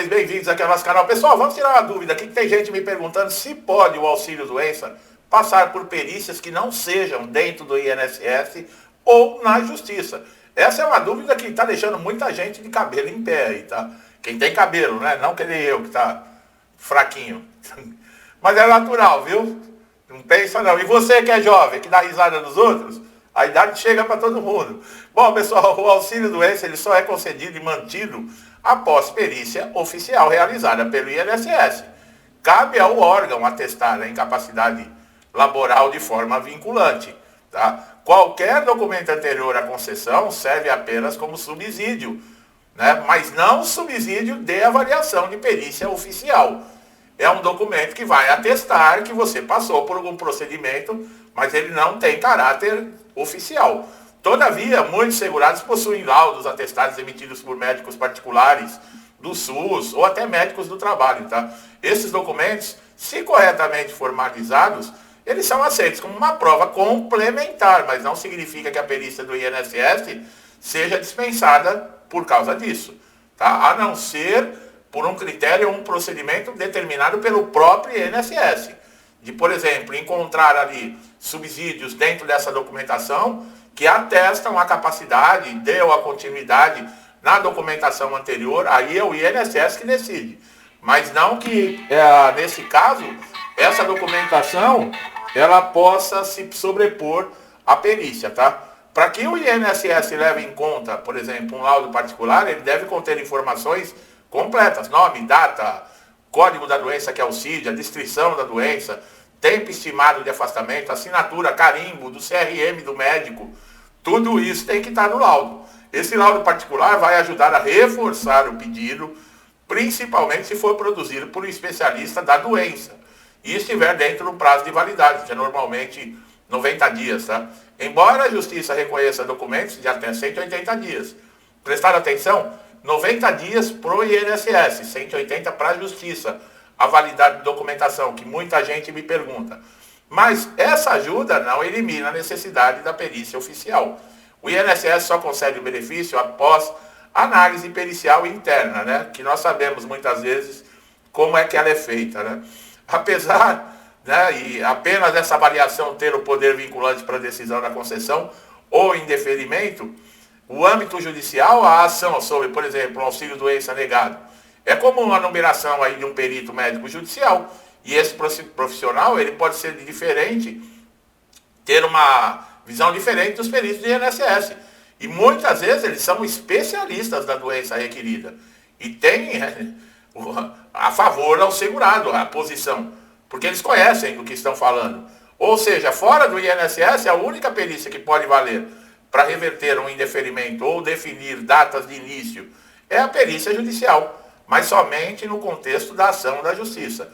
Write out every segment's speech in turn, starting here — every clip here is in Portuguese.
Bem-vindos aqui ao nosso canal. Pessoal, vamos tirar uma dúvida aqui, que tem gente me perguntando se pode o auxílio-doença passar por perícias que não sejam dentro do INSS ou na Justiça. Essa é uma dúvida que está deixando muita gente de cabelo em pé aí, tá? Quem tem cabelo, né? Não que nem eu, que está fraquinho. Mas é natural, viu? Não pensa não. E você que é jovem, que dá risada dos outros, a idade chega para todo mundo. Bom, pessoal, o auxílio-doença ele só é concedido e mantido após perícia oficial realizada pelo INSS. Cabe ao órgão atestar a incapacidade laboral de forma vinculante. Tá? Qualquer documento anterior à concessão serve apenas como subsídio, né? Mas não subsídio de avaliação de perícia oficial. É um documento que vai atestar que você passou por algum procedimento, mas ele não tem caráter oficial. Todavia, muitos segurados possuem laudos atestados emitidos por médicos particulares do SUS ou até médicos do trabalho, tá? Esses documentos, se corretamente formalizados, eles são aceitos como uma prova complementar, mas não significa que a perícia do INSS seja dispensada por causa disso, tá? A não ser por um critério ou um procedimento determinado pelo próprio INSS. De, por exemplo, encontrar ali subsídios dentro dessa documentação que atestam a capacidade ou a continuidade na documentação anterior, aí é o INSS que decide. Mas não que, nesse caso, essa documentação ela possa se sobrepor à perícia, tá? Para que o INSS leve em conta, por exemplo, um laudo particular, ele deve conter informações completas, nome, data, código da doença que é o CID, a descrição da doença, tempo estimado de afastamento, assinatura, carimbo do CRM do médico, tudo isso tem que estar no laudo. Esse laudo particular vai ajudar a reforçar o pedido, principalmente se for produzido por um especialista da doença e estiver dentro do prazo de validade, que é normalmente 90 dias, tá? Embora a Justiça reconheça documentos de até 180 dias. Prestar atenção, 90 dias para o INSS, 180 para a Justiça, a validade de documentação, que muita gente me pergunta. Mas essa ajuda não elimina a necessidade da perícia oficial. O INSS só concede o benefício após análise pericial interna, né? Que nós sabemos muitas vezes como é que ela é feita, né? Apesar, né, e apenas essa avaliação ter o poder vinculante para a decisão da concessão ou indeferimento, o âmbito judicial, a ação sobre, por exemplo, o auxílio-doença negado, é comum a numeração aí de um perito médico judicial. E esse profissional, ele pode ser diferente, ter uma visão diferente dos peritos do INSS. E muitas vezes eles são especialistas da doença requerida. E tem a favor ao segurado a posição, porque eles conhecem do que estão falando. Ou seja, fora do INSS, a única perícia que pode valer para reverter um indeferimento ou definir datas de início é a perícia judicial, mas somente no contexto da ação da Justiça.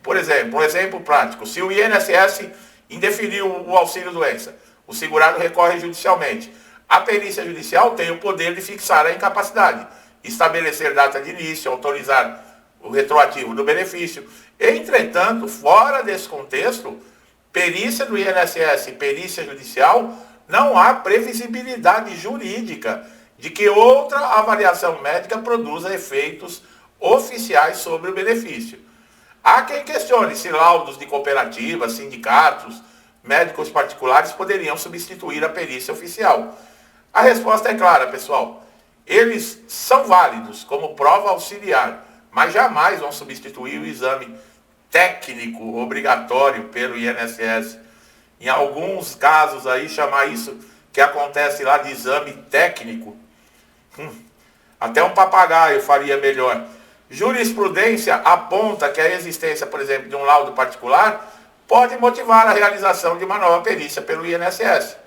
Por exemplo, um exemplo prático, se o INSS indeferiu o auxílio-doença, o segurado recorre judicialmente. A perícia judicial tem o poder de fixar a incapacidade, estabelecer data de início, autorizar o retroativo do benefício. Entretanto, fora desse contexto, perícia do INSS e perícia judicial, não há previsibilidade jurídica de que outra avaliação médica produza efeitos oficiais sobre o benefício. Há quem questione se laudos de cooperativas, sindicatos, médicos particulares poderiam substituir a perícia oficial. A resposta é clara, pessoal. Eles são válidos como prova auxiliar, mas jamais vão substituir o exame técnico obrigatório pelo INSS. Em alguns casos aí, chamar isso que acontece lá de exame técnico, até um papagaio faria melhor. Jurisprudência aponta que a existência, por exemplo, de um laudo particular pode motivar a realização de uma nova perícia pelo INSS,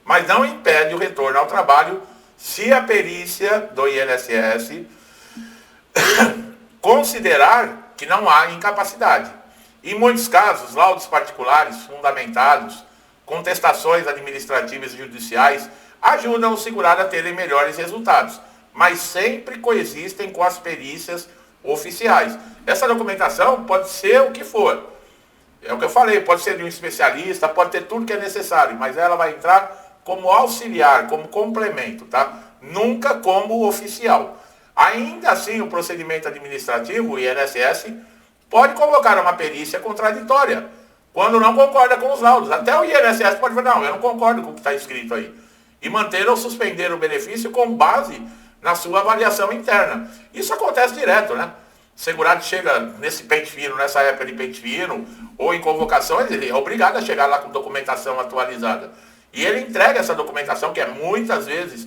mas não impede o retorno ao trabalho se a perícia do INSS considerar que não há incapacidade. Em muitos casos, laudos particulares fundamentados, contestações administrativas e judiciais ajudam o segurado a terem melhores resultados, mas sempre coexistem com as perícias oficiais. Essa documentação pode ser o que for. É o que eu falei, pode ser de um especialista, pode ter tudo que é necessário, mas ela vai entrar como auxiliar, como complemento, tá? Nunca como oficial. Ainda assim, o procedimento administrativo, o INSS, pode convocar uma perícia contraditória, quando não concorda com os laudos. Até o INSS pode falar, não, eu não concordo com o que está escrito aí. E manter ou suspender o benefício com base na sua avaliação interna. Isso acontece direto, né? O segurado chega nesse pente fino, nessa época de pente fino, ou em convocação, ele é obrigado a chegar lá com documentação atualizada. E ele entrega essa documentação, que é muitas vezes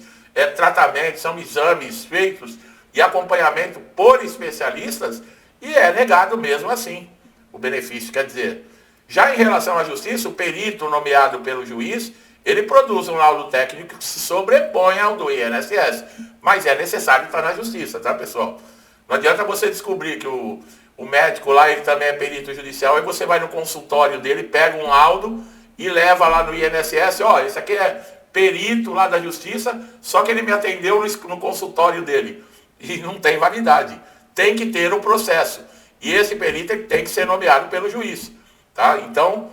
tratamento, são exames feitos e acompanhamento por especialistas, e é negado mesmo assim o benefício. Quer dizer, já em relação à justiça, o perito nomeado pelo juiz, ele produz um laudo técnico que se sobrepõe ao do INSS, mas é necessário estar na justiça, tá, pessoal? Não adianta você descobrir que o médico lá, ele também é perito judicial, aí você vai no consultório dele, pega um laudo e leva lá no INSS, ó, esse aqui é perito lá da justiça, só que ele me atendeu no consultório dele. E não tem validade. Tem que ter um processo. E esse perito ele tem que ser nomeado pelo juiz. Tá? Então,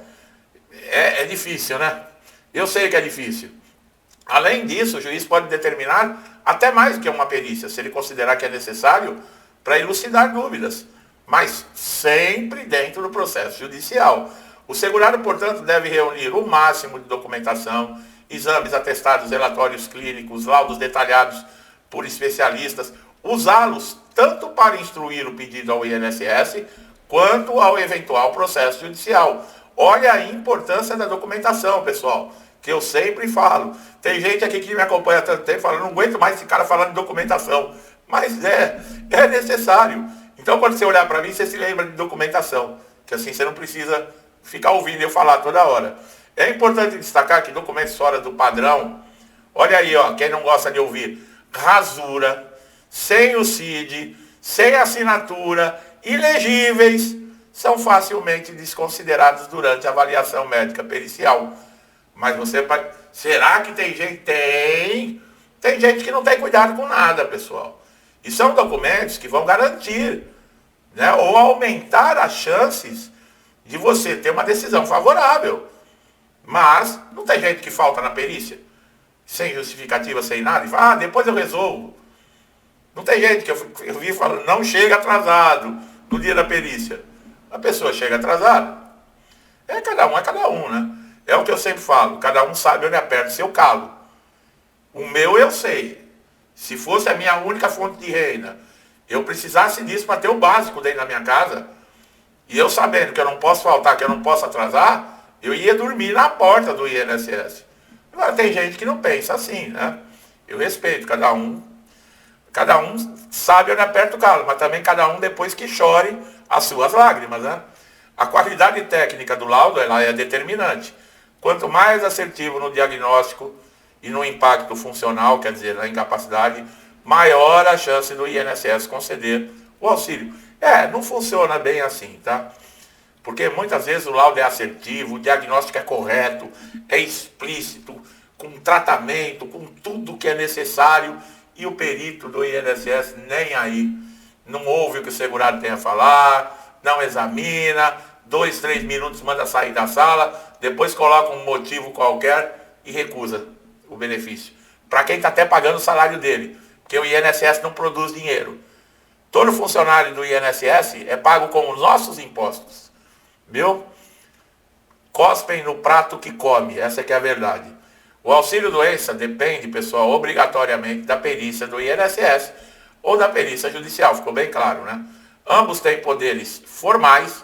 é difícil, né? Eu sei que é difícil. Além disso, o juiz pode determinar até mais do que uma perícia, se ele considerar que é necessário, para elucidar dúvidas. Mas sempre dentro do processo judicial. O segurado, portanto, deve reunir o máximo de documentação, exames, atestados, relatórios clínicos, laudos detalhados por especialistas, usá-los tanto para instruir o pedido ao INSS, quanto ao eventual processo judicial. Olha a importância da documentação, pessoal, que eu sempre falo. Tem gente aqui que me acompanha há tanto tempo, fala, não aguento mais esse cara falando de documentação. Mas é necessário. Então, quando você olhar para mim, você se lembra de documentação, que assim você não precisa ficar ouvindo eu falar toda hora. É importante destacar que documentos fora do padrão, olha aí, ó, quem não gosta de ouvir, rasura, sem o CID, sem assinatura, ilegíveis, são facilmente desconsiderados durante a avaliação médica pericial. Mas você vai... Será que tem gente? Tem gente que não tem cuidado com nada, pessoal. E são documentos que vão garantir, né, ou aumentar as chances de você ter uma decisão favorável. Mas não tem gente que falta na perícia, sem justificativa, sem nada, e fala, depois eu resolvo. Não tem gente que eu vi falando, não chega atrasado no dia da perícia. A pessoa chega atrasada. É cada um, né? É o que eu sempre falo, cada um sabe onde aperta o seu calo. O meu eu sei. Se fosse a minha única fonte de renda, eu precisasse disso para ter o básico dentro da minha casa, e eu sabendo que eu não posso faltar, que eu não posso atrasar, eu ia dormir na porta do INSS. Agora tem gente que não pensa assim, né? Eu respeito, cada um sabe onde aperta o calo, mas também cada um depois que chore as suas lágrimas, né? A qualidade técnica do laudo, ela é determinante. Quanto mais assertivo no diagnóstico e no impacto funcional, quer dizer, na incapacidade, maior a chance do INSS conceder o auxílio. Não funciona bem assim, tá? Porque muitas vezes o laudo é assertivo, o diagnóstico é correto, é explícito, com tratamento, com tudo que é necessário, e o perito do INSS nem aí. Não ouve o que o segurado tem a falar, não examina, 2, 3 minutos manda sair da sala, depois coloca um motivo qualquer e recusa o benefício. Para quem está até pagando o salário dele, porque o INSS não produz dinheiro. Todo funcionário do INSS é pago com os nossos impostos. Viu? Cospem no prato que come, essa que é a verdade. O auxílio-doença depende, pessoal, obrigatoriamente da perícia do INSS ou da perícia judicial, ficou bem claro, né? Ambos têm poderes formais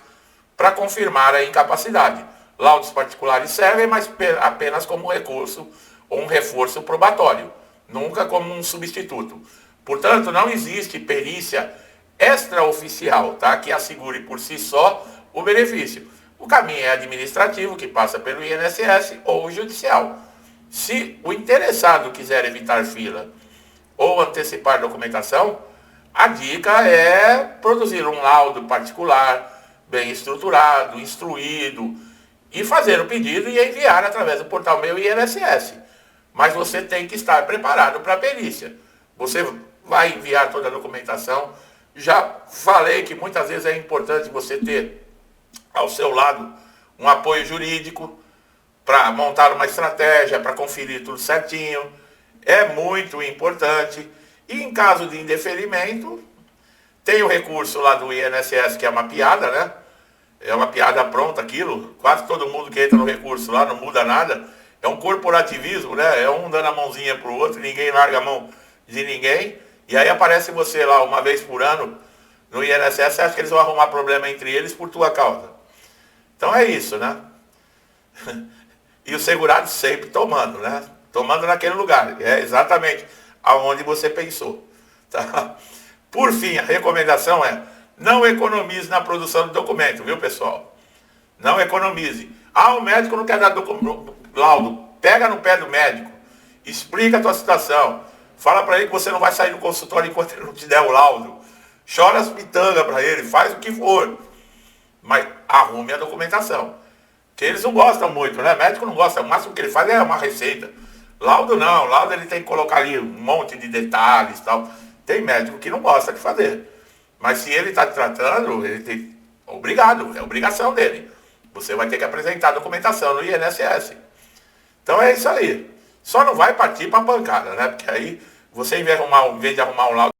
para confirmar a incapacidade. Laudos particulares servem, mas apenas como recurso ou um reforço probatório, nunca como um substituto. Portanto, não existe perícia extraoficial, tá, que assegure por si só o benefício. O caminho é administrativo, que passa pelo INSS, ou judicial. Se o interessado quiser evitar fila ou antecipar documentação, a dica é produzir um laudo particular, bem estruturado, instruído, e fazer o pedido e enviar através do portal Meu INSS. Mas você tem que estar preparado para a perícia. Você vai enviar toda a documentação. Já falei que muitas vezes é importante você ter ao seu lado um apoio jurídico para montar uma estratégia, para conferir tudo certinho. É muito importante. E em caso de indeferimento, tem o recurso lá do INSS, que é uma piada, né? É uma piada pronta aquilo. Quase todo mundo que entra no recurso lá não muda nada. É um corporativismo, né? É um dando a mãozinha pro outro, ninguém larga a mão de ninguém. E aí aparece você lá uma vez por ano no INSS, você acha que eles vão arrumar problema entre eles por tua causa. Então é isso, né? E o segurado sempre tomando, né? Tomando naquele lugar. É exatamente aonde você pensou. Tá? Por fim, a recomendação é: não economize na produção do documento, viu, pessoal? Não economize. Ah, o médico não quer dar laudo. Pega no pé do médico. Explica a tua situação. Fala para ele que você não vai sair do consultório enquanto ele não te der o laudo. Chora as pitangas para ele. Faz o que for. Mas arrume a documentação. Que eles não gostam muito, né? Médico não gosta. O máximo que ele faz é uma receita. Laudo não. Laudo ele tem que colocar ali um monte de detalhes e tal. Tem médico que não gosta de fazer. Mas se ele está te tratando, ele tem... Obrigado, é obrigação dele. Você vai ter que apresentar a documentação no INSS. Então é isso aí. Só não vai partir para a pancada, né? Porque aí você, em vez de arrumar um laudo